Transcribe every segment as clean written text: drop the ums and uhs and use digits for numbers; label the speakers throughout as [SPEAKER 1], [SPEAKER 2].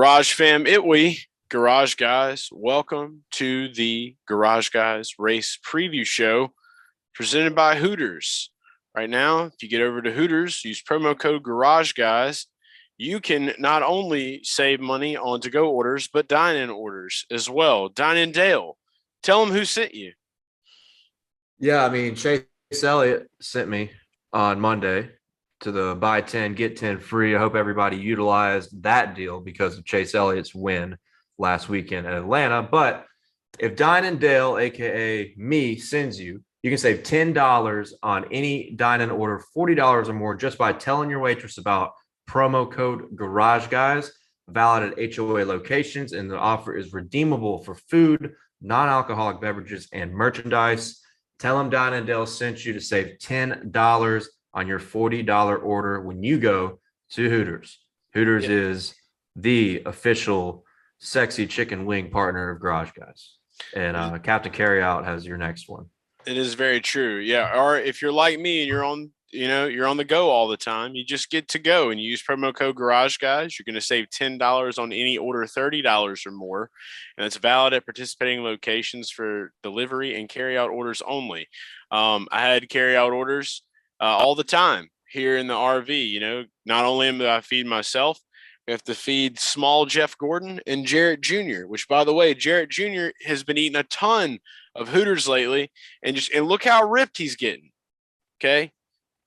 [SPEAKER 1] Garage fam, Garage Guys. Welcome to the Garage Guys Race Preview Show presented by Hooters. Right now, if you get over to Hooters, use promo code Garage Guys, you can not only save money on to-go orders, but dine-in orders as well. Dine-in Dale, tell them who sent you.
[SPEAKER 2] Yeah, I mean, Chase Elliott sent me on Monday to the buy 10, get 10 free. I hope everybody utilized that deal because of Chase Elliott's win last weekend at Atlanta. But if Dine and Dale, aka me, sends you, you can save $10 on any dine-in order, $40 or more, just by telling your waitress about promo code Garage Guys, valid at HOA locations, and the offer is redeemable for food, non-alcoholic beverages, and merchandise. Tell them Dine and Dale sent you to save $10 on your $40 order when you go to Hooters. Hooters is the official sexy chicken wing partner of Garage Guys. And Captain Carryout has your next one.
[SPEAKER 1] It is very true. Yeah. Or if you're like me and you're on the go all the time, you just get to go and you use promo code Garage Guys. You're going to save $10 on any order, $30 or more. And it's valid at participating locations for delivery and carryout orders only. I had carryout orders all the time here in the RV. Not only am I feeding myself, we have to feed small Jeff Gordon and Jarrett Jr., which, by the way, Jarrett Jr. has been eating a ton of Hooters lately, and look how ripped he's getting. Okay.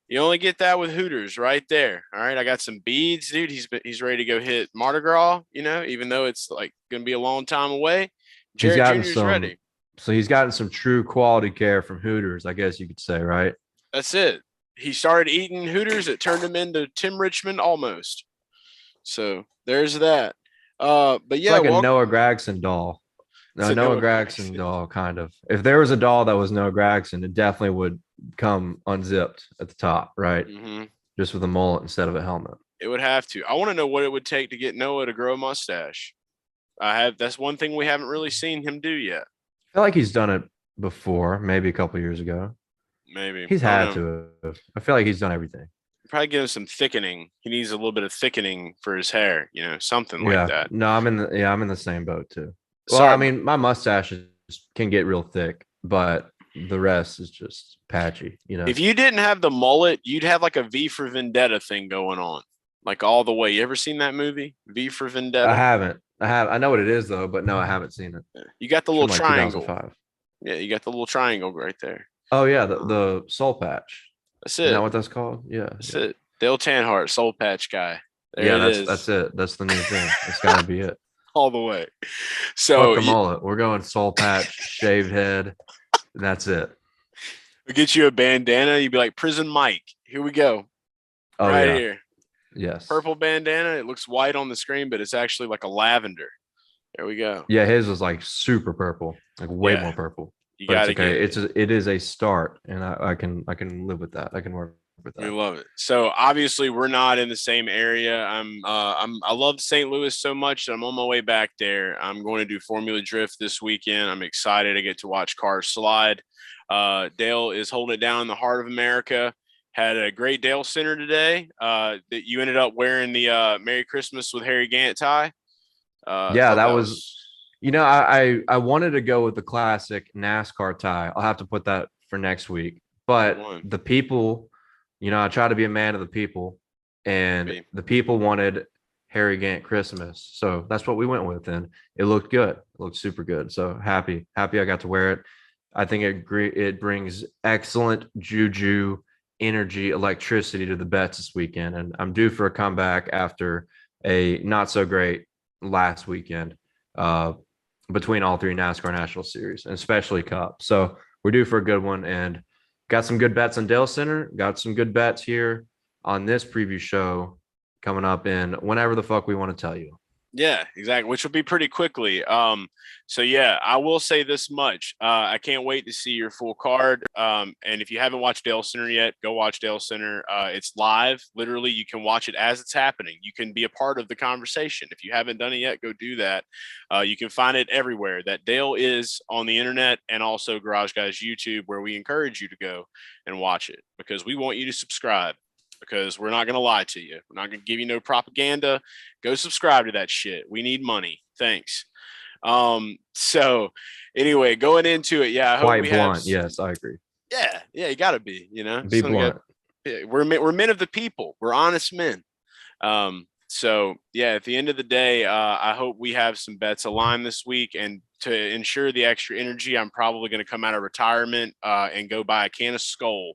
[SPEAKER 1] You only get that with Hooters right there. All right. I got some beads, dude. He's ready to go hit Mardi Gras, even though it's like going to be a long time away. Jarrett Jr. is ready.
[SPEAKER 2] So he's gotten some true quality care from Hooters, I guess you could say, right?
[SPEAKER 1] That's it. He started eating Hooters. It turned him into Tim Richmond almost. So there's that. But yeah,
[SPEAKER 2] it's like a Noah Gragson doll. No, Noah Gragson doll, kind of. If there was a doll that was Noah Gragson, it definitely would come unzipped at the top, right?
[SPEAKER 1] Mm-hmm.
[SPEAKER 2] Just with a mullet instead of a helmet.
[SPEAKER 1] It would have to. I want to know what it would take to get Noah to grow a mustache. That's one thing we haven't really seen him do yet.
[SPEAKER 2] I feel like he's done it before, maybe a couple years ago.
[SPEAKER 1] Maybe
[SPEAKER 2] he's had to. I feel like he's done everything.
[SPEAKER 1] Probably give him some thickening. He needs a little bit of thickening for his hair, something like that.
[SPEAKER 2] No, I'm in the same boat too. Well, I mean, my mustaches can get real thick, but the rest is just patchy,
[SPEAKER 1] If you didn't have the mullet, you'd have like a V for Vendetta thing going on, like all the way. You ever seen that movie, V for Vendetta?
[SPEAKER 2] I haven't. I know what it is though, but no, I haven't seen it.
[SPEAKER 1] You got the little triangle. 2005. Yeah, you got the little triangle right there.
[SPEAKER 2] Oh yeah, the soul patch.
[SPEAKER 1] That's it.
[SPEAKER 2] Is that what that's called? Yeah.
[SPEAKER 1] That's it. Dale Tanhardt, soul patch guy.
[SPEAKER 2] That's it. That's the new thing. It's got to be it.
[SPEAKER 1] All the way. So
[SPEAKER 2] fuck a mullet. We're going soul patch, shaved head. And that's it.
[SPEAKER 1] We'll get you a bandana. You'd be like Prison Mike. Here we go.
[SPEAKER 2] Oh,
[SPEAKER 1] right
[SPEAKER 2] yeah.
[SPEAKER 1] Here.
[SPEAKER 2] Yes.
[SPEAKER 1] Purple bandana. It looks white on the screen, but it's actually like a lavender. There we go.
[SPEAKER 2] Yeah, his was like super purple, like way more purple.
[SPEAKER 1] You got to get
[SPEAKER 2] it is a start, and I can live with that. I can work with that.
[SPEAKER 1] We love it. So obviously we're not in the same area. I love St. Louis so much that I'm on my way back there. I'm going to do Formula Drift this weekend. I'm excited. I get to watch cars slide. Dale is holding it down in the heart of America. Had a great Dale Center today. That you ended up wearing the Merry Christmas with Harry Gant tie.
[SPEAKER 2] That was. I wanted to go with the classic NASCAR tie. I'll have to put that for next week. But the people, I try to be a man of the people, and the people wanted Harry Gant Christmas. So that's what we went with, and it looked good. It looked super good. So happy I got to wear it. I think it brings excellent juju, energy, electricity to the bets this weekend, and I'm due for a comeback after a not so great last weekend. Between all three NASCAR National Series, and especially Cup. So we're due for a good one, and got some good bets on Dale Center. Got some good bets here on this preview show coming up in whenever the fuck we want to tell you.
[SPEAKER 1] Yeah, exactly. Which will be pretty quickly. So yeah, I will say this much. I can't wait to see your full card. And if you haven't watched Dale Center yet, go watch Dale Center. It's live. Literally, you can watch it as it's happening. You can be a part of the conversation. If you haven't done it yet, go do that. You can find it everywhere. That Dale is on the internet, and also Garage Guys YouTube, where we encourage you to go and watch it because we want you to subscribe. because we're not going to lie to you. We're not going to give you no propaganda. Go subscribe to that shit. We need money. Thanks. So anyway, going into it, yeah, I hope we
[SPEAKER 2] blunt.
[SPEAKER 1] have.
[SPEAKER 2] Yes, I agree.
[SPEAKER 1] Yeah, you got to be.
[SPEAKER 2] Be blunt.
[SPEAKER 1] We're men of the people. We're honest men. So yeah, at the end of the day, I hope we have some bets aligned this week, and to ensure the extra energy, I'm probably going to come out of retirement and go buy a can of Skull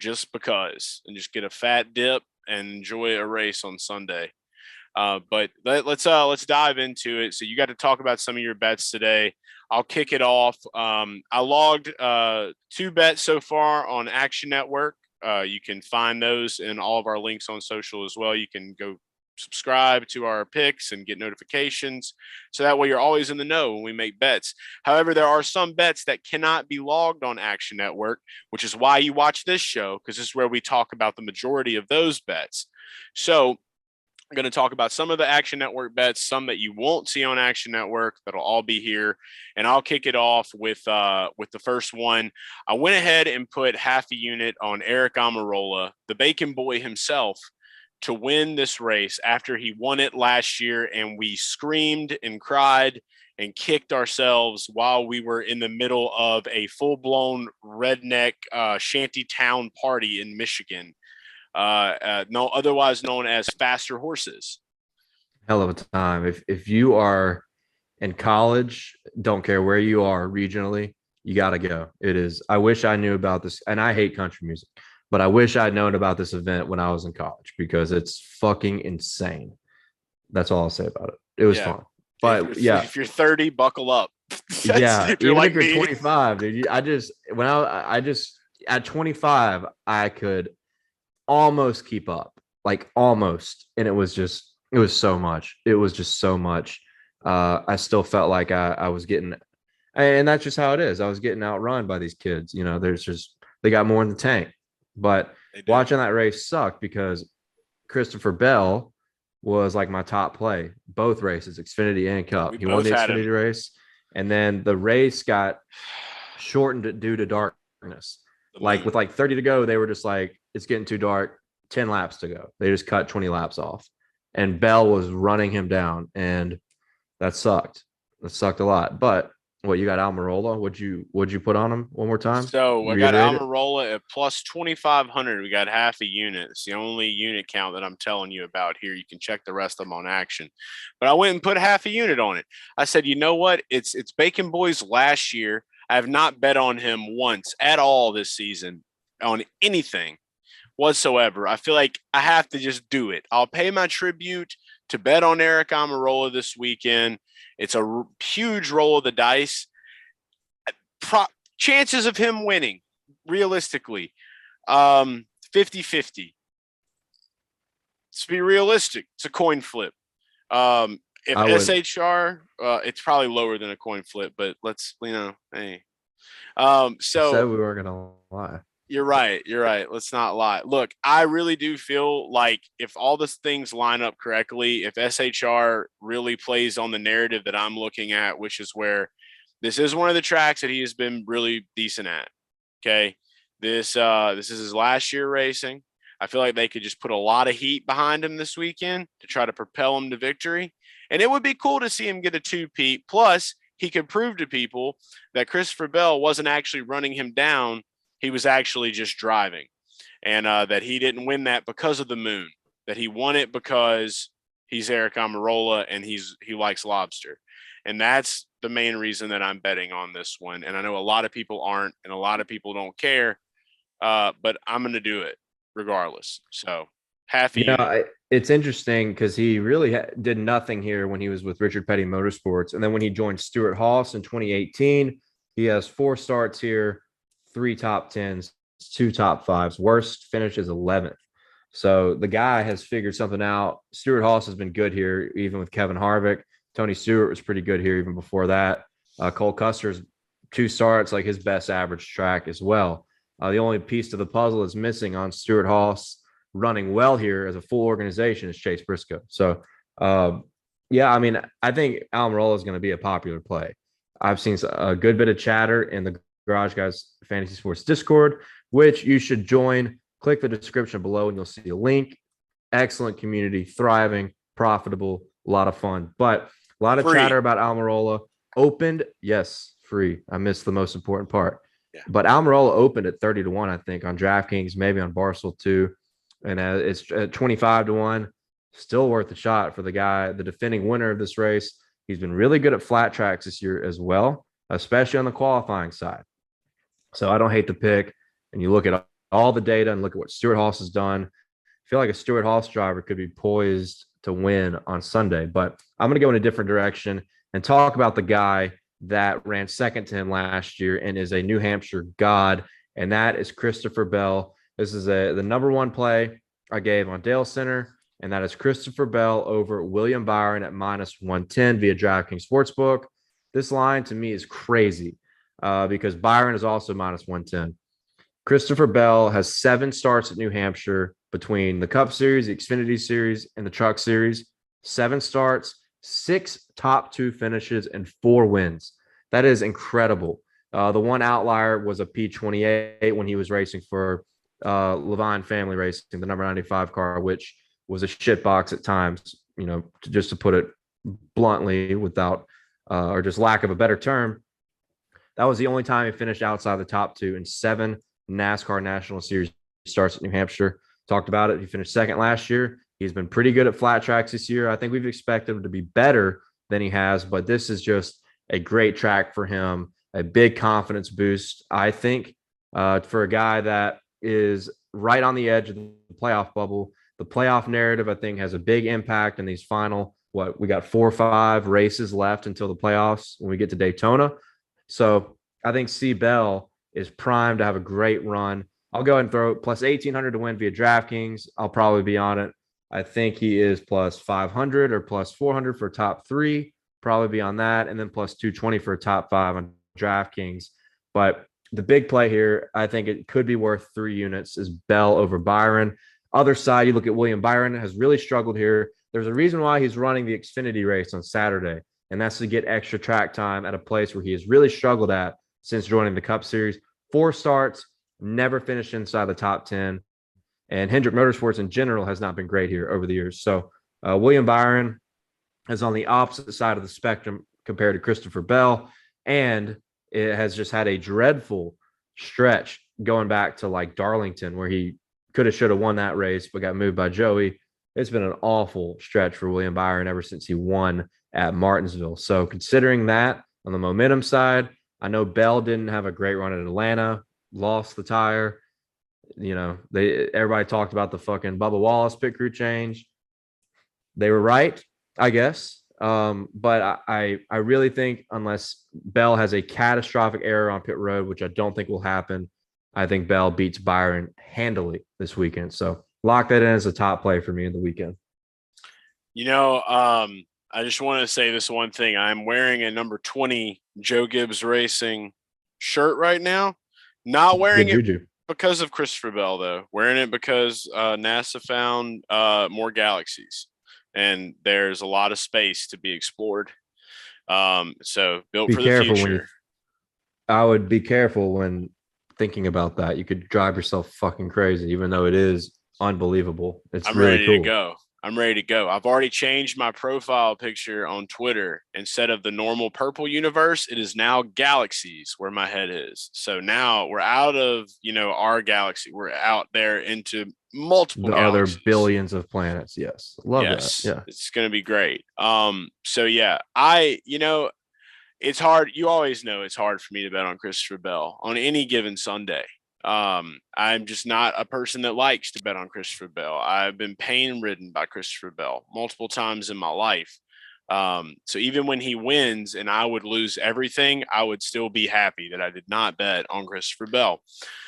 [SPEAKER 1] just because, and just get a fat dip and enjoy a race on Sunday. But let's dive into it. So you got to talk about some of your bets today. I'll kick it off. I logged 2 bets so far on Action Network. You can find those in all of our links on social as well. You can go subscribe to our picks and get notifications, so that way you're always in the know when we make bets. However, there are some bets that cannot be logged on Action Network, which is why you watch this show, because this is where we talk about the majority of those bets. So I'm going to talk about some of the Action Network bets, some that you won't see on Action Network that'll all be here. And I'll kick it off with the first one. I went ahead and put half a unit on Aric Almirola, the Bacon Boy himself, to win this race after he won it last year. And we screamed and cried and kicked ourselves while we were in the middle of a full-blown redneck shanty town party in Michigan. Otherwise known as Faster Horses.
[SPEAKER 2] Hell of a time. If you are in college, don't care where you are regionally, you got to go. It is. I wish I knew about this, and I hate country music, but I wish I'd known about this event when I was in college, because it's fucking insane. That's all I'll say about it. It was fun. But
[SPEAKER 1] if you're 30, buckle up.
[SPEAKER 2] Yeah, if you're 25, dude. I just at 25, I could almost keep up, like almost, and it was so much. It was just so much. I still felt like I was getting, and that's just how it is. I was getting outrun by these kids. They got more in the tank. But watching that race sucked, because Christopher Bell was like my top play both races, Xfinity and Cup. He won the Xfinity race, and then the race got shortened due to darkness. With 30 to go, they were just like, it's getting too dark, 10 laps to go. They just cut 20 laps off, and Bell was running him down, and that sucked. That sucked a lot. But you got Almirola? What'd you put on him one more time?
[SPEAKER 1] So I got Almirola at plus 2,500. We got half a unit. It's the only unit count that I'm telling you about here. You can check the rest of them on Action. But I went and put half a unit on it. I said, you know what? It's Bacon Boy's last year. I have not bet on him once at all this season on anything whatsoever. I feel like I have to just do it. I'll pay my tribute to bet on Aric Almirola this weekend. It's a huge roll of the dice. Chances of him winning, realistically, 50-50. Let's be realistic. It's a coin flip. If SHR, it's probably lower than a coin flip, but let's, hey. So
[SPEAKER 2] said we weren't gonna lie.
[SPEAKER 1] You're right. Let's not lie. Look, I really do feel like if all the things line up correctly, if SHR really plays on the narrative that I'm looking at, which is where this is one of the tracks that he has been really decent at. Okay. This is his last year racing. I feel like they could just put a lot of heat behind him this weekend to try to propel him to victory. And it would be cool to see him get a 2-peat. Plus, he could prove to people that Christopher Bell wasn't actually running him down. He was actually just driving, and that he didn't win that because of the moon, that he won it because he's Aric Almirola and he likes lobster. And that's the main reason that I'm betting on this one. And I know a lot of people aren't, and a lot of people don't care, but I'm going to do it regardless. So
[SPEAKER 2] it's interesting because he really did nothing here when he was with Richard Petty Motorsports. And then when he joined Stewart-Haas in 2018, he has 4 starts here, 3 top 10s, 2 top 5s. Worst finish is 11th. So the guy has figured something out. Stewart-Haas has been good here, even with Kevin Harvick. Tony Stewart was pretty good here even before that. Cole Custer's 2 starts, like his best average track as well. The only piece to the puzzle is missing on Stewart-Haas running well here as a full organization is Chase Briscoe. So, I think Almirola is going to be a popular play. I've seen a good bit of chatter in the Garage Guys Fantasy Sports Discord, which you should join. Click the description below and you'll see a link. Excellent community, thriving, profitable, a lot of fun. But a lot of
[SPEAKER 1] Free.
[SPEAKER 2] chatter about Almirola. Opened, yes, free. I missed the most important part.
[SPEAKER 1] Yeah.
[SPEAKER 2] But Almirola opened at 30-1, I think, on DraftKings, maybe on Barstool too. And it's at 25-1. Still worth a shot for the guy, the defending winner of this race. He's been really good at flat tracks this year as well, especially on the qualifying side. So I don't hate the pick. And you look at all the data and look at what Stewart-Haas has done. I feel like a Stewart-Haas driver could be poised to win on Sunday. But I'm going to go in a different direction and talk about the guy that ran second to him last year and is a New Hampshire god, and that is Christopher Bell. This is the number one play I gave on Dale Center, and that is Christopher Bell over William Byron at -110 via DraftKings Sportsbook. This line to me is crazy because Byron is also -110. Christopher Bell has 7 starts at New Hampshire between the Cup Series, the Xfinity Series, and the Truck Series. 7 starts, 6 top 2 finishes, and 4 wins. That is incredible. The one outlier was a P28 when he was racing for Levine Family Racing, the number 95 car, which was a shitbox at times, just to put it bluntly, without or just lack of a better term. That was the only time he finished outside the top 2 in 7 NASCAR National Series starts at New Hampshire. Talked about it. He finished second last year. He's been pretty good at flat tracks this year. I think we've expected him to be better than he has, but this is just a great track for him, a big confidence boost, I think, for a guy that is right on the edge of the playoff bubble. The playoff narrative, I think, has a big impact in these final, we got 4 or 5 races left until the playoffs when we get to Daytona. So I think C. Bell is primed to have a great run. I'll go ahead and throw plus 1,800 to win via DraftKings. I'll probably be on it. I think he is plus 500 or plus 400 for top 3. Probably be on that. And then plus 220 for a top 5 on DraftKings. But the big play here, I think it could be worth 3 units, is Bell over Byron. Other side, you look at William Byron, has really struggled here. There's a reason why he's running the Xfinity race on Saturday, and that's to get extra track time at a place where he has really struggled at since joining the Cup Series. 4 starts, never finished inside the top 10. And Hendrick Motorsports in general has not been great here over the years. So William Byron is on the opposite side of the spectrum compared to Christopher Bell. And it has just had a dreadful stretch going back to like Darlington, where he could have, should have won that race, but got moved by Joey. It's been an awful stretch for William Byron ever since he won at Martinsville. So considering that on the momentum side, I know Bell didn't have a great run at Atlanta, lost the tire. Everybody talked about the fucking Bubba Wallace pit crew change. They were right, I guess. But I really think unless Bell has a catastrophic error on pit road, which I don't think will happen, I think Bell beats Byron handily this weekend. So lock that in as a top play for me in the weekend.
[SPEAKER 1] I just want to say this one thing. I'm wearing a number 20 Joe Gibbs Racing shirt right now. Not wearing it because of Christopher Bell, though. Wearing it because NASA found more galaxies, and there's a lot of space to be explored. So built for the future.
[SPEAKER 2] I would be careful when thinking about that. You could drive yourself fucking crazy, even though it is unbelievable. I'm really cool.
[SPEAKER 1] I'm ready to go. I've already changed my profile picture on Twitter. Instead of the normal purple universe, it is now galaxies where my head is. So now we're out of, our galaxy. We're out there into multiple galaxies.
[SPEAKER 2] Other billions of planets. Yes. Love that. Yeah.
[SPEAKER 1] It's going to be great. So yeah, it's hard. You always know it's hard for me to bet on Christopher Bell on any given Sunday. I'm just not a person that likes to bet on Christopher Bell. I've been pain ridden by Christopher Bell multiple times in my life. So even when he wins and I would lose everything, I would still be happy that I did not bet on Christopher Bell.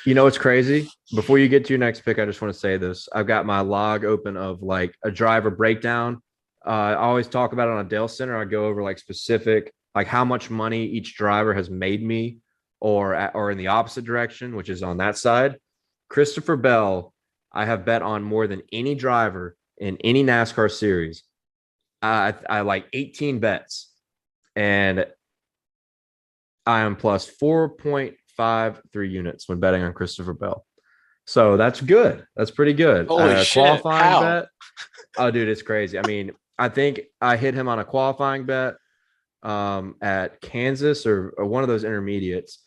[SPEAKER 2] It's crazy. Before you get to your next pick, I just want to say this. I've got my log open of like a driver breakdown. I always talk about it on a Dale Center. I go over like specific, like how much money each driver has made me, or in the opposite direction, which is on that side. Christopher Bell, I have bet on more than any driver in any NASCAR series. I like 18 bets, and I am plus 4.53 units when betting on Christopher Bell. So that's good. That's pretty good.
[SPEAKER 1] Holy shit.
[SPEAKER 2] Qualifying
[SPEAKER 1] How?
[SPEAKER 2] bet. Oh, dude, it's crazy. I mean, I think I hit him on a qualifying bet at Kansas or one of those intermediates.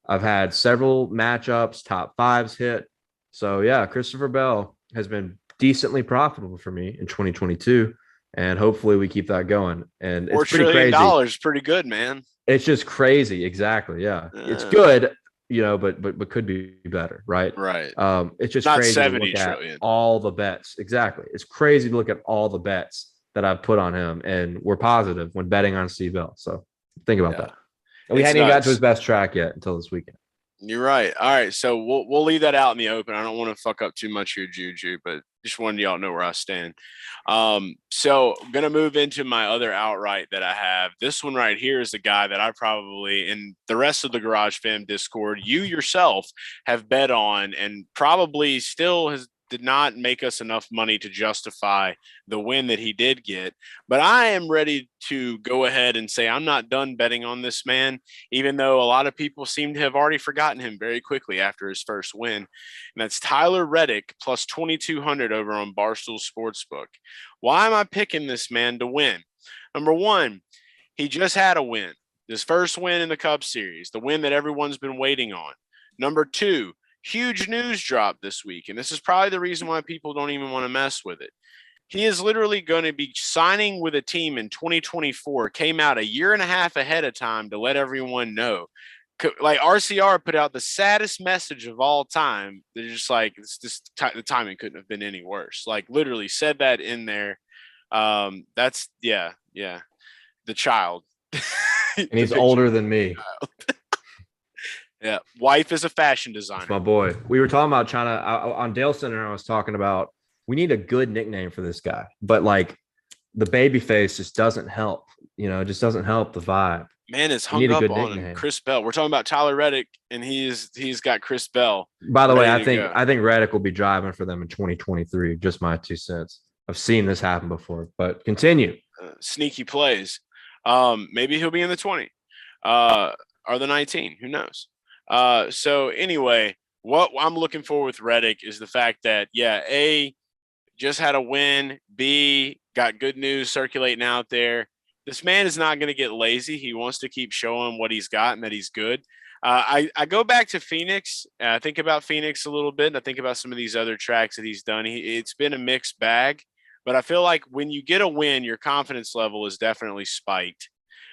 [SPEAKER 2] I've had several matchups, top fives hit. So yeah, Christopher Bell has been decently profitable for me in 2022, and hopefully we keep that going. And
[SPEAKER 1] $4
[SPEAKER 2] it's pretty
[SPEAKER 1] trillion
[SPEAKER 2] crazy.
[SPEAKER 1] pretty good, man.
[SPEAKER 2] It's just crazy. Exactly. Yeah, it's good, but could be better, right?
[SPEAKER 1] Right.
[SPEAKER 2] It's just
[SPEAKER 1] Not
[SPEAKER 2] crazy to
[SPEAKER 1] 70
[SPEAKER 2] look at
[SPEAKER 1] trillion.
[SPEAKER 2] all the bets. Exactly. It's crazy to look at all the bets that I've put on him, and we're positive when betting on Steve Bell. So think about that. And we hadn't even got to his best track yet until this weekend.
[SPEAKER 1] You're right. All right, so we'll leave that out in the open. I don't want to fuck up too much here, Juju, but just wanted y'all to know where I stand. So I'm gonna move into my other outright that I have. This one right here is the guy that I probably, and the rest of the Garage Fam Discord, you yourself have bet on, and probably still did not make us enough money to justify the win that he did get. But I am ready to go ahead and say I'm not done betting on this man, even though a lot of people seem to have already forgotten him very quickly after his first win. And that's Tyler Reddick plus 2,200 over on Barstool Sportsbook. Why am I picking this man to win? Number one, he just had a win. His first win in the Cup Series, the win that everyone's been waiting on. Number two, huge news drop this week, and this is probably the reason why people don't even want to mess with it. He is literally going to be signing with a team in 2024, came out a year and a half ahead of time to let everyone know. Like RCR put out the saddest message of all time. They're just like, the timing couldn't have been any worse. Like literally said that in there. That's the child.
[SPEAKER 2] And he's older than me.
[SPEAKER 1] Yeah, wife is a fashion designer.
[SPEAKER 2] That's my boy. We were talking about China on Dale Center. I was talking about we need a good nickname for this guy, but like the baby face just doesn't help. It just doesn't help the vibe.
[SPEAKER 1] Man is hung up on Chris Bell. We're talking about Tyler Reddick, and he's got Chris Bell.
[SPEAKER 2] By the way, I think Reddick will be driving for them in 2023. Just my 2 cents. I've seen this happen before, but continue.
[SPEAKER 1] Sneaky plays. Maybe he'll be in the 20 or the 19. Who knows? So anyway, what I'm looking for with Reddick is the fact that, A, just had a win. B, got good news circulating out there. This man is not going to get lazy. He wants to keep showing what he's got and that he's good. I go back to Phoenix. I think about Phoenix a little bit, and I think about some of these other tracks that he's done. It's been a mixed bag, but I feel like when you get a win, your confidence level is definitely spiked.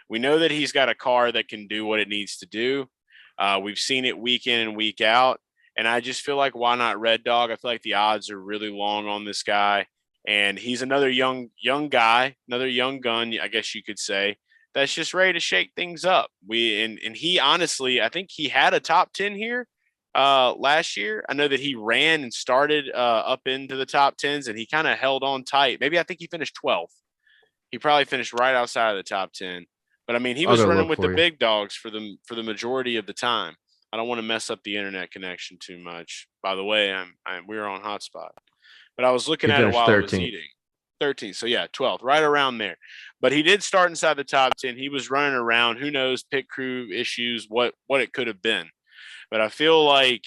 [SPEAKER 1] We know that he's got a car that can do what it needs to do. We've seen it week in and week out. And I just feel like, why not Red Dog? I feel like the odds are really long on this guy. And he's another young guy, another young gun, I guess you could say, that's just ready to shake things up. And he honestly, I think he had a top 10 here last year. I know that he ran and started up into the top 10s, and he kind of held on tight. Maybe I think he finished 12th. He probably finished right outside of the top 10. But I mean, he was running with the big dogs for the majority of the time. I don't want to mess up the internet connection too much. By the way, we were on hotspot, but I was looking at it while 13th. I was eating. 13th, so 12th, right around there. But he did start inside the top 10. He was running around. Who knows? Pit crew issues. What it could have been. But I feel like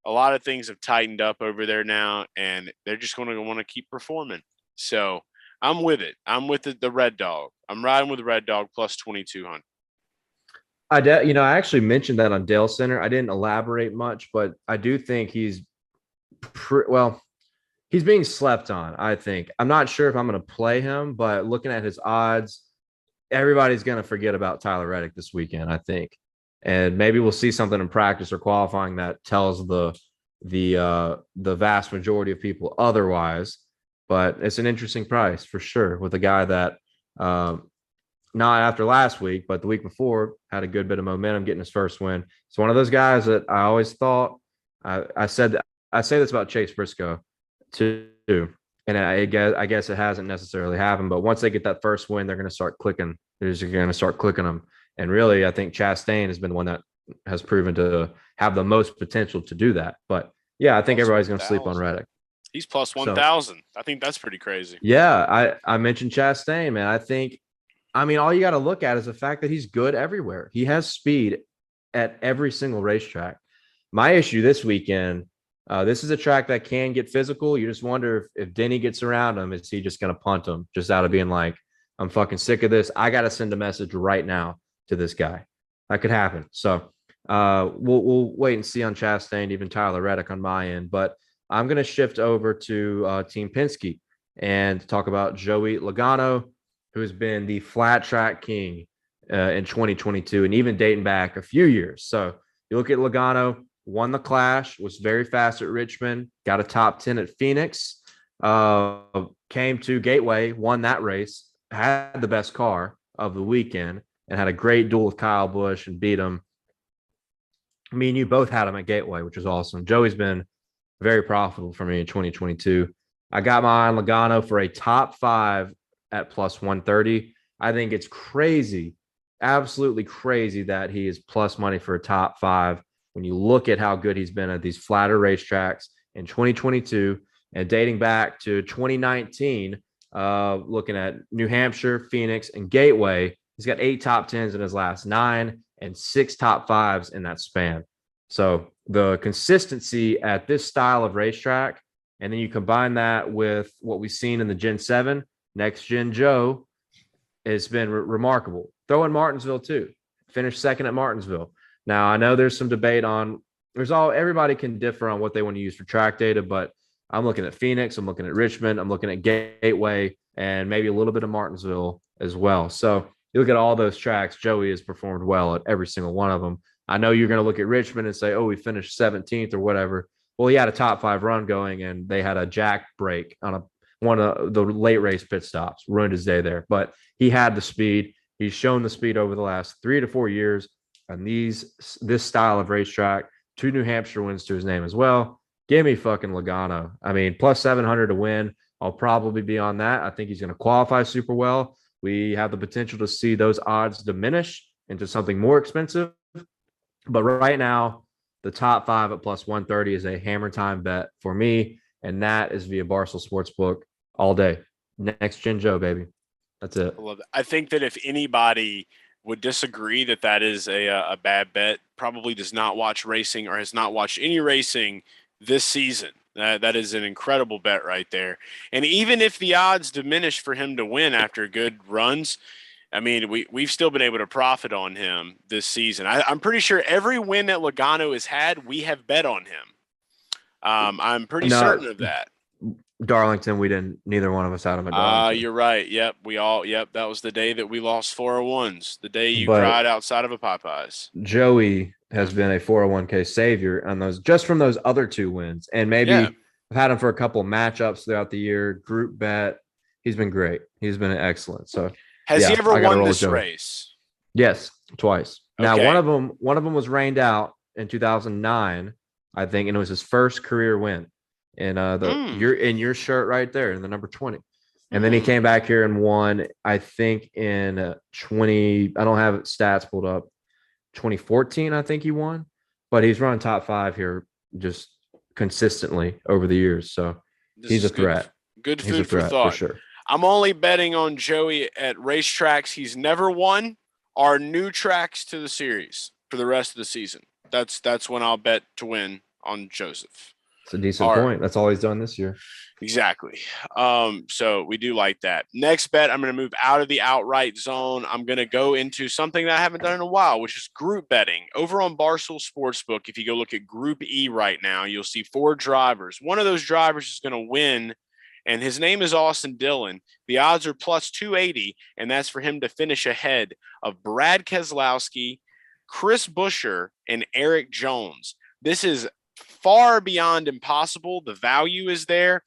[SPEAKER 1] a lot of things have tightened up over there now, and they're just going to want to keep performing. So I'm with it. I'm with the Red Dog. I'm riding with Red Dog plus 2,200.
[SPEAKER 2] I actually mentioned that on Dale Center. I didn't elaborate much, but I do think he's being slept on, I think. I'm not sure if I'm going to play him, but looking at his odds, everybody's going to forget about Tyler Reddick this weekend, I think. And maybe we'll see something in practice or qualifying that tells the vast majority of people otherwise. But it's an interesting price for sure with a guy that not after last week, but the week before had a good bit of momentum getting his first win. It's one of those guys that I always thought I say this about Chase Briscoe too. And I guess it hasn't necessarily happened, but once they get that first win, they're going to start clicking. They're just going to start clicking them. And really, I think Chastain has been the one that has proven to have the most potential to do that. But yeah, I think everybody's going to sleep on Reddick.
[SPEAKER 1] He's plus 1,000. So, I think that's pretty crazy.
[SPEAKER 2] Yeah, I mentioned Chastain, man. All you got to look at is the fact that he's good everywhere. He has speed at every single racetrack. My issue this weekend, This is a track that can get physical. You just wonder if Denny gets around him, is he just going to punt him just out of being like, I'm fucking sick of this. I got to send a message right now to this guy. That could happen. So we'll wait and see on Chastain, even Tyler Reddick on my end. But I'm going to shift over to Team Penske and talk about Joey Logano, who has been the flat track king in 2022 and even dating back a few years. So you look at Logano, won the Clash, was very fast at Richmond, got a top 10 at Phoenix, came to Gateway, won that race, had the best car of the weekend, and had a great duel with Kyle Busch and beat him. Me and you both had him at Gateway, which is awesome. Joey's been very profitable for me in 2022. I got my eye on Logano for a top 5 at plus 130. I think it's crazy, absolutely crazy that he is plus money for a top 5 when you look at how good he's been at these flatter racetracks in 2022 and dating back to 2019, looking at New Hampshire, Phoenix, and Gateway. He's got 8 top 10s in his last 9 and 6 top 5s in that span. So the consistency at this style of racetrack, and then you combine that with what we've seen in the Gen 7, Next Gen Joe, has been remarkable. Throw in Martinsville too. Finished second at Martinsville. Now I know there's some debate on everybody can differ on what they want to use for track data, but I'm looking at Phoenix, I'm looking at Richmond, I'm looking at Gateway, and maybe a little bit of Martinsville as well. So you look at all those tracks, Joey has performed well at every single one of them. I know you're going to look at Richmond and say, oh, we finished 17th or whatever. Well, he had a top 5 run going, and they had a jack break on one of the late race pit stops, ruined his day there. But he had the speed. He's shown the speed over the last 3 to 4 years. And this style of racetrack, 2 New Hampshire wins to his name as well. Give me fucking Logano. I mean, plus 700 to win. I'll probably be on that. I think he's going to qualify super well. We have the potential to see those odds diminish into something more expensive. But right now, the top 5 at plus 130 is a hammer time bet for me. And that is via Barstool Sportsbook all day. Next Gen Joe, baby. That's it.
[SPEAKER 1] I love it. I think that if anybody would disagree that that is a bad bet, probably does not watch racing or has not watched any racing this season. That is an incredible bet right there. And even if the odds diminish for him to win after good runs, I mean, we've still been able to profit on him this season. I'm pretty sure every win that Logano has had, we have bet on him. I'm pretty certain of that.
[SPEAKER 2] Darlington, we didn't. Neither one of us had him at Darlington.
[SPEAKER 1] You're right. Yep, that was the day that we lost 401s. The day you cried outside of a Popeyes.
[SPEAKER 2] Joey has been a 401k savior on those, just from those other 2 wins, and maybe I've had him for a couple of matchups throughout the year. Group bet, he's been great. He's been excellent. So
[SPEAKER 1] has he ever won this race?
[SPEAKER 2] Yes, twice. Okay. Now one of them was rained out in 2009, I think, and it was his first career win. And you're in your shirt right there in the number 20. And then he came back here and won, I think, in 20. I don't have stats pulled up. 2014, I think he won, but he's run top 5 here just consistently over the years. So he's a threat.
[SPEAKER 1] Good food for thought.
[SPEAKER 2] For sure.
[SPEAKER 1] I'm only betting on Joey at racetracks he's never won or new tracks to the series for the rest of the season. That's when I'll bet to win on Joseph.
[SPEAKER 2] It's a decent point. That's all he's done this year.
[SPEAKER 1] Exactly. So we do like that. Next bet, I'm going to move out of the outright zone. I'm going to go into something that I haven't done in a while, which is group betting. Over on Barstool Sportsbook, if you go look at Group E right now, you'll see 4 drivers. One of those drivers is going to win, and his name is Austin Dillon. The odds are plus 280, and that's for him to finish ahead of Brad Keselowski, Chris Buescher, and Erik Jones. This is far beyond impossible. The value is there.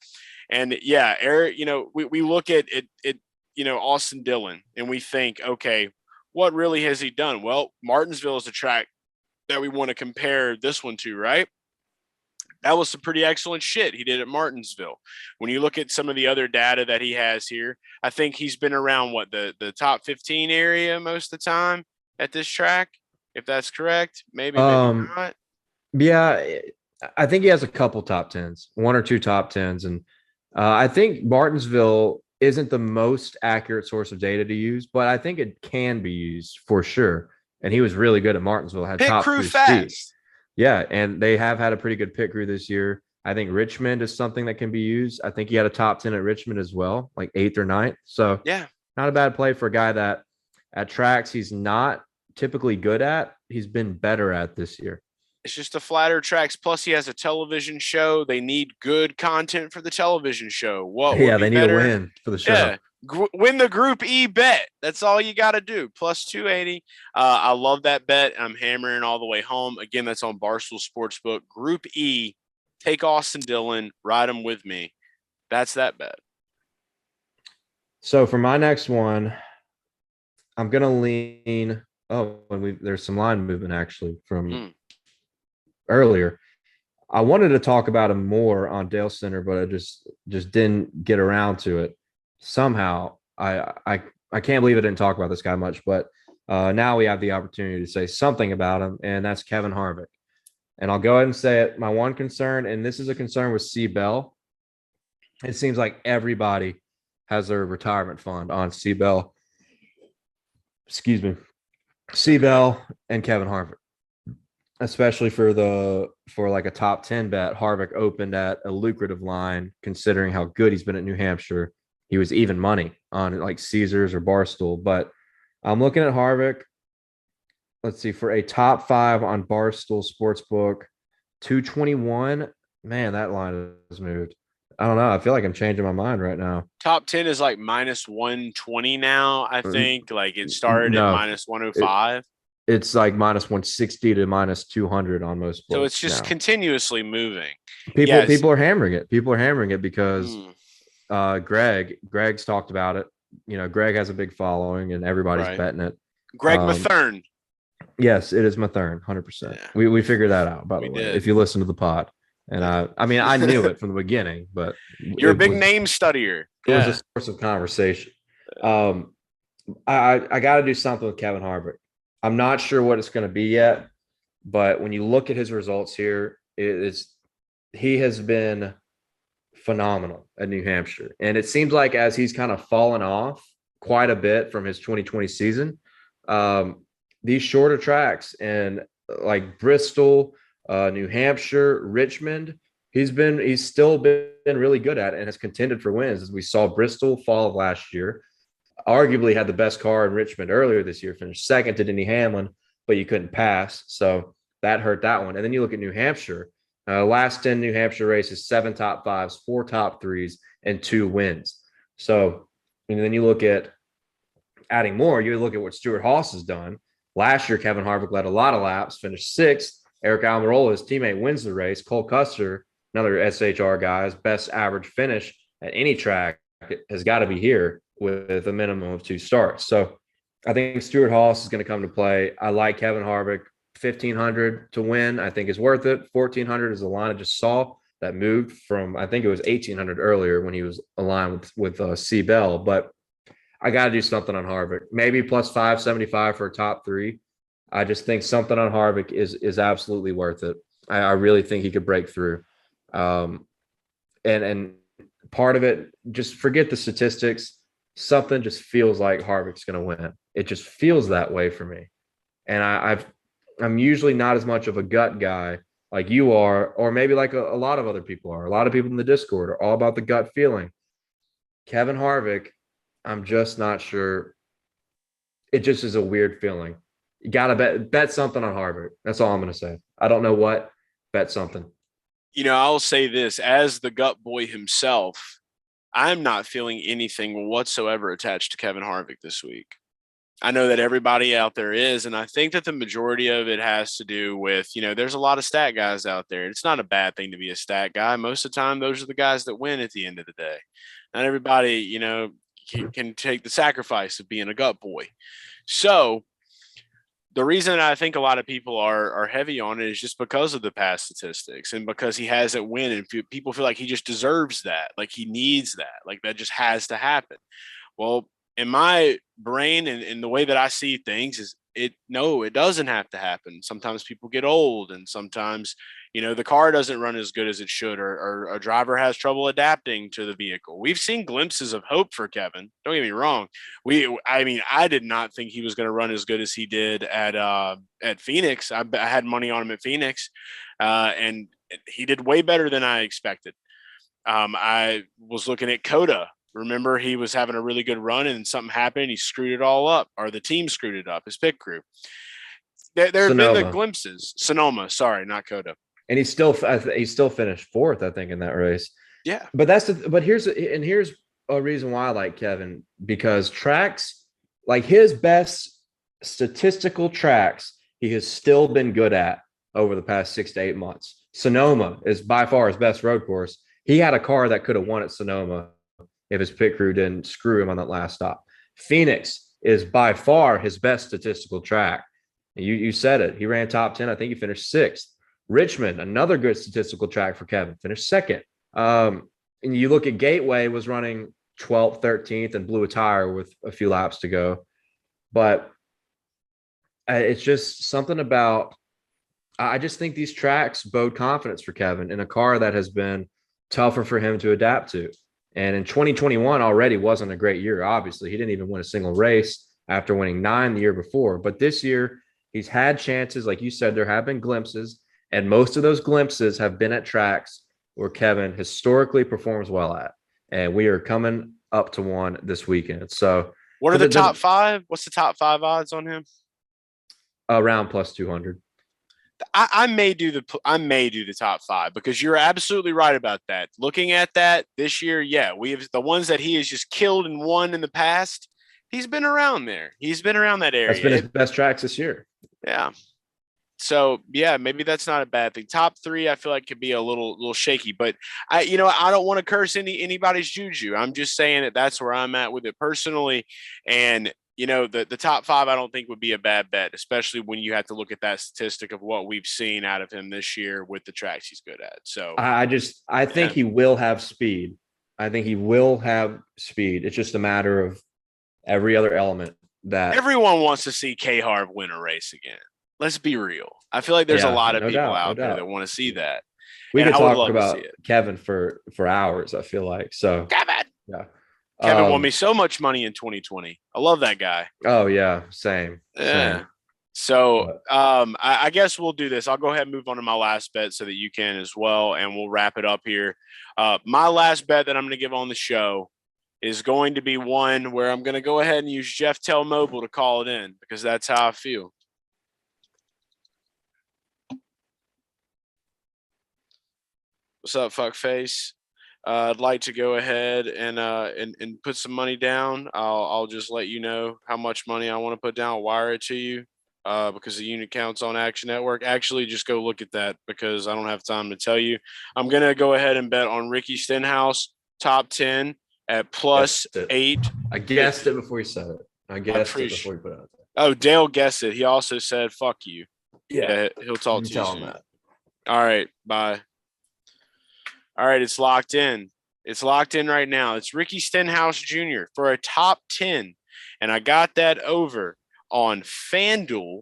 [SPEAKER 1] And yeah, Eric, we look at it, Austin Dillon, and we think, okay, what really has he done? Well, Martinsville is a track that we want to compare this one to, right? That was some pretty excellent shit he did at Martinsville. When you look at some of the other data that he has here, I think he's been around the top 15 area most of the time at this track, if that's correct. Maybe not.
[SPEAKER 2] Yeah, I think he has a couple top 10s, 1 or 2 top 10s. And I think Martinsville isn't the most accurate source of data to use, but I think it can be used for sure. And he was really good at Martinsville. Had
[SPEAKER 1] pit
[SPEAKER 2] top
[SPEAKER 1] crew
[SPEAKER 2] 3
[SPEAKER 1] fast.
[SPEAKER 2] Speed. Yeah, and they have had a pretty good pit crew this year. I think Richmond is something that can be used. I think he had a top 10 at Richmond as well, like 8th or 9th. So
[SPEAKER 1] Yeah,
[SPEAKER 2] not a bad play for a guy that at tracks he's not typically good at. He's been better at this year.
[SPEAKER 1] it's just a flatter tracks. Plus, he has a television show. They need good content for the television show. What would
[SPEAKER 2] Yeah,
[SPEAKER 1] be
[SPEAKER 2] they need
[SPEAKER 1] better?
[SPEAKER 2] a win for the show.
[SPEAKER 1] Yeah, win the Group E bet. That's all you got to do. Plus 280. I love that bet. I'm hammering all the way home. Again, that's on Barstool Sportsbook. Group E. Take Austin Dillon. Ride him with me. That's that bet.
[SPEAKER 2] So for my next one, I'm gonna lean. Oh, and there's some line movement actually from earlier. I wanted to talk about him more on Dale Center, but I just didn't get around to it. Somehow, I can't believe I didn't talk about this guy much, but now we have the opportunity to say something about him, and that's Kevin Harvick. And I'll go ahead and say it. My one concern, and this is a concern with C. Bell, it seems like everybody has their retirement fund on C. Bell. Excuse me. C. Bell and Kevin Harvick, especially for like a top 10 bet. Harvick opened at a lucrative line considering how good he's been at New Hampshire. He was even money on like Caesars or Barstool. But I'm looking at Harvick. Let's see, for a top 5 on Barstool Sportsbook, 221. Man, that line has moved. I don't know. I feel like I'm changing my mind right now.
[SPEAKER 1] Top 10 is like minus 120 now, I think. Like it started at minus 105.
[SPEAKER 2] It's like minus 160 to minus 200 on most books.
[SPEAKER 1] So it's just continuously moving.
[SPEAKER 2] People are hammering it. People are hammering it because Greg's talked about it. You know, Greg has a big following and everybody's betting it.
[SPEAKER 1] Greg Mathern.
[SPEAKER 2] Yes, it is Mathern, 100%. Yeah. We figured that out, by the way, if you listen to the pod. And I mean, I knew it from the beginning, but
[SPEAKER 1] you're a big name studier.
[SPEAKER 2] It was a source of conversation. I got to do something with Kevin Harvick. I'm not sure what it's going to be yet, but when you look at his results here, he has been phenomenal at New Hampshire. And it seems like as he's kind of fallen off quite a bit from his 2020 season, these shorter tracks and like Bristol, New Hampshire, Richmond, he's still been really good at it and has contended for wins. As we saw Bristol fall of last year, arguably had the best car in Richmond earlier this year, finished second to Denny Hamlin, but you couldn't pass. So that hurt that one. And then you look at New Hampshire, last 10 New Hampshire races, 7 top 5s, 4 top 3s, and 2 wins. So, and then you look at adding more, you look at what Stewart-Haas has done. Last year, Kevin Harvick led a lot of laps, finished 6th. Aric Almirola, his teammate, wins the race. Cole Custer, another SHR guy, his best average finish at any track has got to be here with a minimum of 2 starts. So I think Stewart-Haas is going to come to play. I like Kevin Harvick. 1,500 to win, I think is worth it. 1,400 is the line I just saw that moved from, I think it was 1,800 earlier when he was aligned with C. Bell. But I got to do something on Harvick. Maybe plus 575 for a top 3. I just think something on Harvick is absolutely worth it. I really think he could break through. And part of it, just forget the statistics. Something just feels like Harvick's going to win. It just feels that way for me. And I'm usually not as much of a gut guy like you are, or maybe like a lot of other people are. A lot of people in the Discord are all about the gut feeling. Kevin Harvick, I'm just not sure. It just is a weird feeling. You got to bet something on Harvick. That's all I'm going to say. I don't know what. Bet something.
[SPEAKER 1] You know, I'll say this. As the gut boy himself, I'm not feeling anything whatsoever attached to Kevin Harvick this week. I know that everybody out there is, and I think that the majority of it has to do with, you know, there's a lot of stat guys out there. It's not a bad thing to be a stat guy. Most of the time, those are the guys that win at the end of the day. Not everybody, you know, can take the sacrifice of being a gut boy. So the reason I think a lot of people are heavy on it is just because of the past statistics and because he hasn't win, and people feel like he just deserves that, like he needs that, like that just has to happen. Well, in my brain and the way that I see things is it doesn't have to happen. Sometimes people get old, and sometimes, you know, the car doesn't run as good as it should, or a driver has trouble adapting to the vehicle. We've seen glimpses of hope for Kevin. Don't get me wrong. I did not think he was going to run as good as he did at Phoenix. I had money on him at Phoenix. And he did way better than I expected. I was looking at Coda. Remember, he was having a really good run and something happened. He screwed it all up, or the team screwed it up, his pit crew. There have been the glimpses. Sonoma, sorry, not Coda.
[SPEAKER 2] And he still finished fourth, I think, in that race.
[SPEAKER 1] Yeah.
[SPEAKER 2] But here's a reason why I like Kevin, because tracks, like his best statistical tracks, he has still been good at over the past 6 to 8 months. Sonoma is by far his best road course. He had a car that could have won at Sonoma if his pit crew didn't screw him on that last stop. Phoenix is by far his best statistical track. You said it. He ran top 10. I think he finished 6th. Richmond, another good statistical track for Kevin, finished 2nd. And you look at Gateway, was running 12th, 13th, and blew a tire with a few laps to go. But it's just something about – I just think these tracks bode confidence for Kevin in a car that has been tougher for him to adapt to. And in 2021 already wasn't a great year, obviously. He didn't even win a single race after winning 9 the year before. But this year, he's had chances. Like you said, there have been glimpses. And most of those glimpses have been at tracks where Kevin historically performs well at. And we are coming up to one this weekend. So
[SPEAKER 1] what are the top 5? What's the top 5 odds on him?
[SPEAKER 2] Around plus 200.
[SPEAKER 1] I may do the top 5 because you're absolutely right about that. Looking at that this year, yeah, we have the ones that he has just killed and won in the past. He's been around there. He's been around that area.
[SPEAKER 2] That's been his best tracks this year.
[SPEAKER 1] Yeah. So yeah, maybe that's not a bad thing. Top 3, I feel like could be a little shaky, but I don't want to curse anybody's juju. I'm just saying that's where I'm at with it personally. And the top 5, I don't think would be a bad bet, especially when you have to look at that statistic of what we've seen out of him this year with the tracks he's good at. So
[SPEAKER 2] I think he will have speed. I think he will have speed. It's just a matter of every other element that
[SPEAKER 1] everyone wants to see K-Harv win a race again. Let's be real. I feel like there's a lot of people out there that want to see that.
[SPEAKER 2] We could talk about Kevin for hours, I feel like. So
[SPEAKER 1] Kevin.
[SPEAKER 2] Yeah.
[SPEAKER 1] Kevin won me so much money in 2020. I love that guy.
[SPEAKER 2] Oh yeah, same.
[SPEAKER 1] Yeah.
[SPEAKER 2] Same.
[SPEAKER 1] So I guess we'll do this. I'll go ahead and move on to my last bet so that you can as well, and we'll wrap it up here. My last bet that I'm going to give on the show is going to be one where I'm going to go ahead and use Jeff Tell Mobile to call it in because that's how I feel. What's up, fuckface? I'd like to go ahead and put some money down. I'll just let you know how much money I want to put down. I'll wire it to you because the unit counts on Action Network. Actually, just go look at that because I don't have time to tell you. I'm going to go ahead and bet on Ricky Stenhouse, top 10 at plus 8.
[SPEAKER 2] I guessed it before you said it. I guessed it before you put it out there.
[SPEAKER 1] Oh, Dale guessed it. He also said, fuck you.
[SPEAKER 2] Yeah.
[SPEAKER 1] He'll talk to you.
[SPEAKER 2] Tell him that.
[SPEAKER 1] All right. Bye. All right, it's locked in. It's locked in right now. It's Ricky Stenhouse Jr. for a top 10. And I got that over on FanDuel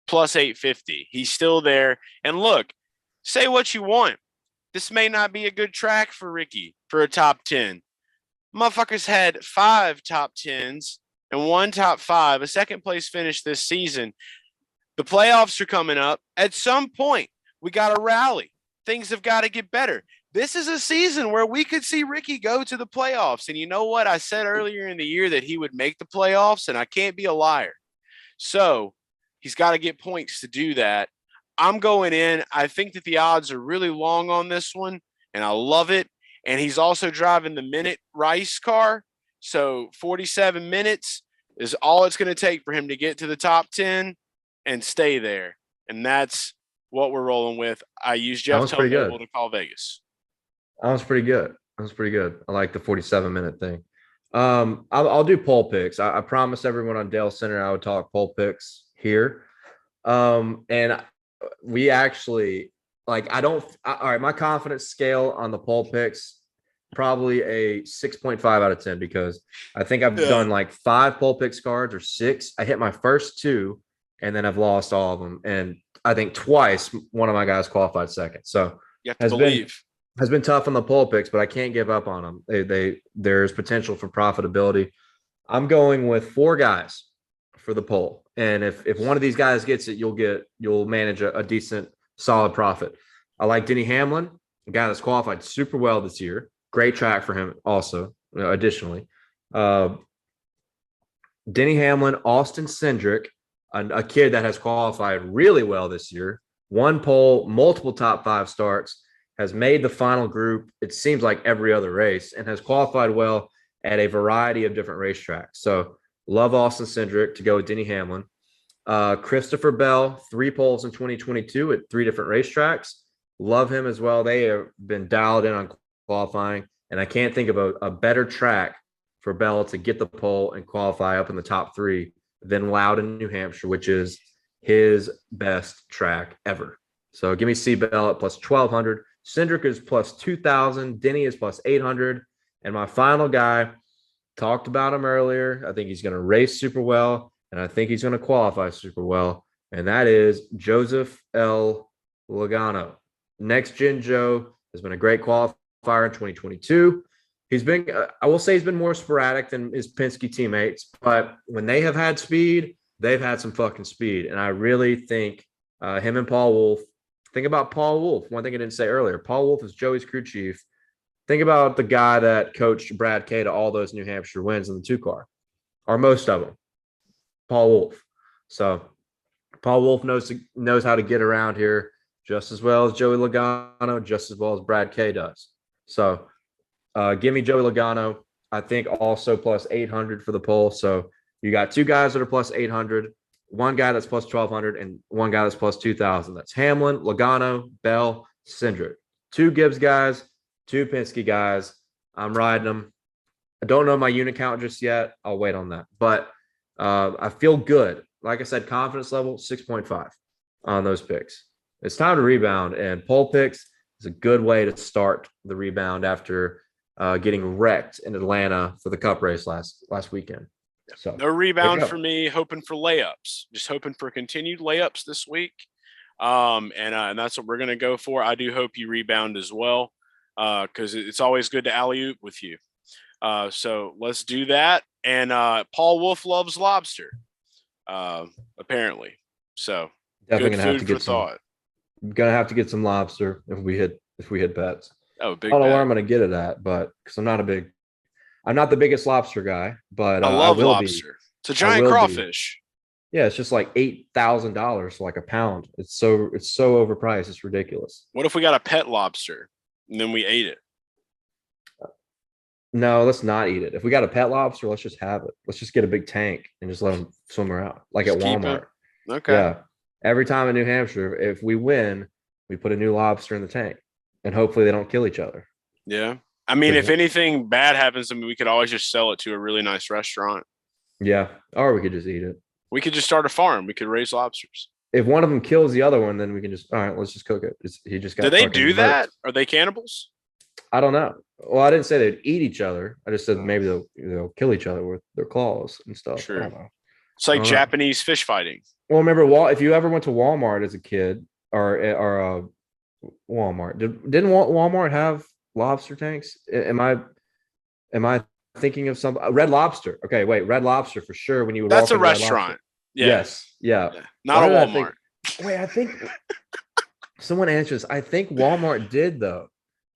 [SPEAKER 1] plus 850. He's still there. And look, say what you want. This may not be a good track for Ricky for a top 10. Motherfuckers had 5 top 10s and 1 top 5, a second place finish this season. The playoffs are coming up. At some point, we got to rally. Things have got to get better. This is a season where we could see Ricky go to the playoffs. And you know what? I said earlier in the year that he would make the playoffs, and I can't be a liar. So he's got to get points to do that. I'm going in. I think that the odds are really long on this one, and I love it. And he's also driving the Minute Rice car. So 47 minutes is all it's going to take for him to get to the top 10 and stay there. And that's what we're rolling with. I use Jeff Tell Mobile to call Vegas.
[SPEAKER 2] That was pretty good. I like the 47-minute thing. I'll do poll picks. I promised everyone on Dale Center I would talk poll picks here. And we actually all right, my confidence scale on the poll picks, probably a 6.5 out of 10 because I think I've done like 5 poll picks cards or 6. I hit my first 2 and then I've lost all of them. And I think twice one of my guys qualified second. So
[SPEAKER 1] you have to believe.
[SPEAKER 2] Has been tough on the poll picks, but I can't give up on them. There's potential for profitability. I'm going with 4 guys for the poll. And if one of these guys gets it, you'll manage a decent, solid profit. I like Denny Hamlin, a guy that's qualified super well this year. Great track for him also, additionally. Denny Hamlin, Austin Cindric, a kid that has qualified really well this year. One pole, multiple top 5 starts, has made the final group, it seems like every other race, and has qualified well at a variety of different racetracks. So love Austin Cindric to go with Denny Hamlin. Christopher Bell, 3 poles in 2022 at 3 different racetracks. Love him as well. They have been dialed in on qualifying, and I can't think of a better track for Bell to get the pole and qualify up in the top 3 than Loudon, New Hampshire, which is his best track ever. So give me C Bell at plus 1,200. Cindric is plus 2,000. Denny is plus 800. And my final guy, talked about him earlier. I think he's going to race super well, and I think he's going to qualify super well. And that is Joseph L. Logano. Next Gen Joe has been a great qualifier in 2022. He's been, I will say, he's been more sporadic than his Penske teammates, but when they have had speed, they've had some fucking speed. And I really think him and Paul Wolf, think about Paul Wolf. One thing I didn't say earlier, Paul Wolf is Joey's crew chief. Think about the guy that coached Brad Kay to all those New Hampshire wins in the 2-car, or most of them, Paul Wolf. So Paul Wolf knows how to get around here just as well as Joey Logano, just as well as Brad Kay does. So give me Joey Logano. I think also plus 800 for the poll. So you got 2 guys that are plus 800, one guy that's plus 1,200, and one guy that's plus 2,000. That's Hamlin, Logano, Bell, Cindric. 2 Gibbs guys, 2 Penske guys. I'm riding them. I don't know my unit count just yet. I'll wait on that. But I feel good. Like I said, confidence level 6.5 on those picks. It's time to rebound, and poll picks is a good way to start the rebound after getting wrecked in Atlanta for the Cup race last weekend. So
[SPEAKER 1] no rebound for me. Hoping for layups. Just hoping for continued layups this week, and that's what we're going to go for. I do hope you rebound as well, because it's always good to alley-oop with you. So let's do that. And Paul Wolf loves lobster, apparently. So
[SPEAKER 2] definitely
[SPEAKER 1] good
[SPEAKER 2] gonna have to
[SPEAKER 1] food
[SPEAKER 2] get
[SPEAKER 1] for thought.
[SPEAKER 2] Gonna have to get some lobster if we hit bets.
[SPEAKER 1] Oh, big
[SPEAKER 2] I don't know
[SPEAKER 1] bet.
[SPEAKER 2] where I'm gonna get it at, but because I'm not the biggest lobster guy, but
[SPEAKER 1] I love
[SPEAKER 2] will
[SPEAKER 1] lobster. It's a giant crawfish.
[SPEAKER 2] Yeah, it's just like $8,000 for like a pound. It's so overpriced. It's ridiculous.
[SPEAKER 1] What if we got a pet lobster and then we ate it?
[SPEAKER 2] No, let's not eat it. If we got a pet lobster, let's just have it. Let's just get a big tank and just let them swim around, like
[SPEAKER 1] Just
[SPEAKER 2] at
[SPEAKER 1] keep
[SPEAKER 2] Walmart.
[SPEAKER 1] it? Okay.
[SPEAKER 2] Yeah. Every time in New Hampshire, if we win, we put a new lobster in the tank, and hopefully they don't kill each other.
[SPEAKER 1] Yeah. I mean, if anything bad happens, I mean, we could always just sell it to a really nice restaurant.
[SPEAKER 2] Yeah. Or we could just eat it.
[SPEAKER 1] We could just start a farm. We could raise lobsters.
[SPEAKER 2] If one of them kills the other one, then we can just, all right, let's just cook it. He just got.
[SPEAKER 1] Do they do that?
[SPEAKER 2] murked.
[SPEAKER 1] Are they cannibals?
[SPEAKER 2] I don't know. Well, I didn't say they'd eat each other. I just said maybe they'll kill each other with their claws and stuff.
[SPEAKER 1] Sure.
[SPEAKER 2] I don't know.
[SPEAKER 1] It's like Japanese fish fighting.
[SPEAKER 2] Well, remember, if you ever went to Walmart as a kid, or Walmart, didn't Walmart have lobster tanks? Am I thinking of some Red Lobster? Okay, wait, Red Lobster for sure. When you would
[SPEAKER 1] That's
[SPEAKER 2] walk
[SPEAKER 1] a restaurant. Yeah.
[SPEAKER 2] Yes, yeah.
[SPEAKER 1] Not a Walmart.
[SPEAKER 2] I think someone answers. I think Walmart did though.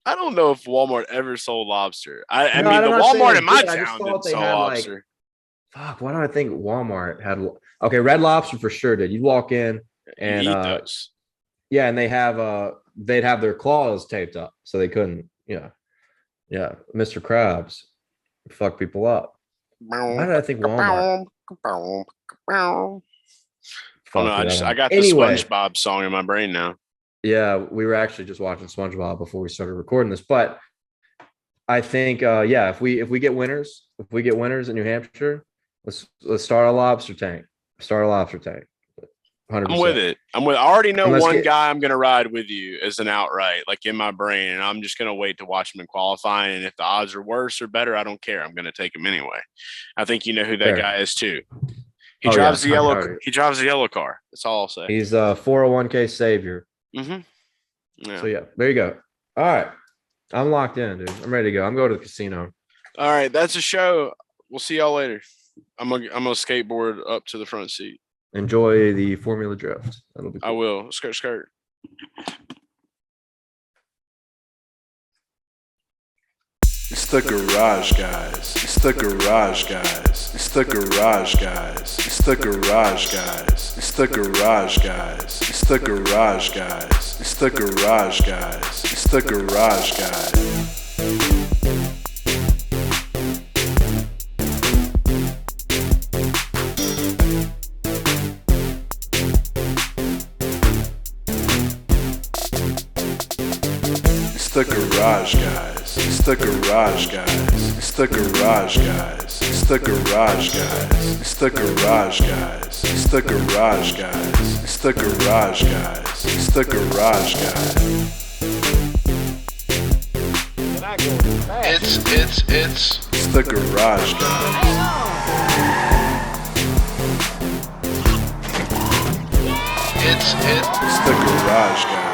[SPEAKER 1] I don't know if Walmart ever sold lobster. I
[SPEAKER 2] No,
[SPEAKER 1] mean, the
[SPEAKER 2] I'm not saying
[SPEAKER 1] Walmart
[SPEAKER 2] they
[SPEAKER 1] in my
[SPEAKER 2] did. I just
[SPEAKER 1] town
[SPEAKER 2] thought
[SPEAKER 1] didn't
[SPEAKER 2] they
[SPEAKER 1] sell
[SPEAKER 2] had,
[SPEAKER 1] lobster.
[SPEAKER 2] Fuck, why do I think Walmart had? Okay, Red Lobster for sure did. You'd walk in and
[SPEAKER 1] You eat those.
[SPEAKER 2] yeah, and they'd have their claws taped up so they couldn't. Yeah, Mr. Krabs fuck people up. Why did I think Walmart?
[SPEAKER 1] Oh no, I got the SpongeBob song in my brain now.
[SPEAKER 2] Yeah, we were actually just watching SpongeBob before we started recording this, but I think if we get winners, in New Hampshire, let's start a lobster tank. 100%.
[SPEAKER 1] I'm with it. I already know one guy I'm going to ride with you as an outright, like in my brain, and I'm just going to wait to watch him in qualifying. And if the odds are worse or better, I don't care. I'm going to take him anyway. I think you know who that guy is too. He drives the yellow. He drives the yellow car. That's all I'll say.
[SPEAKER 2] He's a 401k savior.
[SPEAKER 1] Mm-hmm. Yeah.
[SPEAKER 2] So there you go. All right, I'm locked in, dude. I'm ready to go. I'm going to the casino.
[SPEAKER 1] All right, that's a show. We'll see y'all later. I'm gonna skateboard up to the front seat.
[SPEAKER 2] Enjoy the Formula Drift. That'll be cool.
[SPEAKER 1] I will. Skirt.
[SPEAKER 3] It's the garage guys. It's the garage guys. It's the garage guys. It's the garage guys. It's the garage guys. It's the garage guys. It's the garage guys. It's the garage guys. It's the garage guys. It's the garage guys. It's the garage guys. It's the garage guys. It's the garage guys. It's the garage guys. It's the garage guys. It's the garage guys. It's the garage guys. It's the garage guys.